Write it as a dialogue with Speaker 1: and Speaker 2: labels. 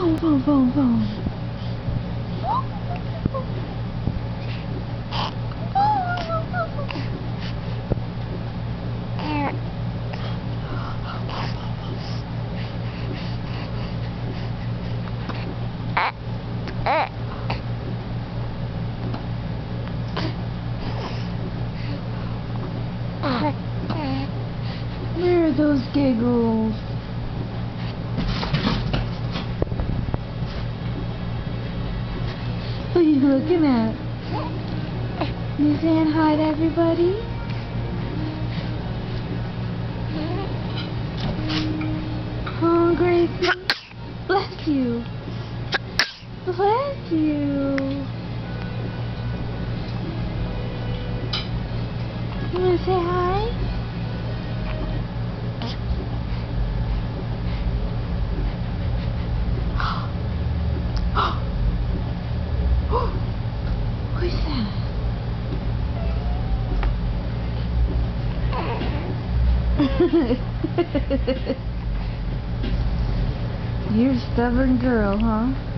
Speaker 1: Boom, boom, boom, boom. Where are those giggles? What are you looking at? You saying hi to everybody? Oh, Gracie. Bless you. Bless you. You want to say hi? Who's that? You're a stubborn girl, huh?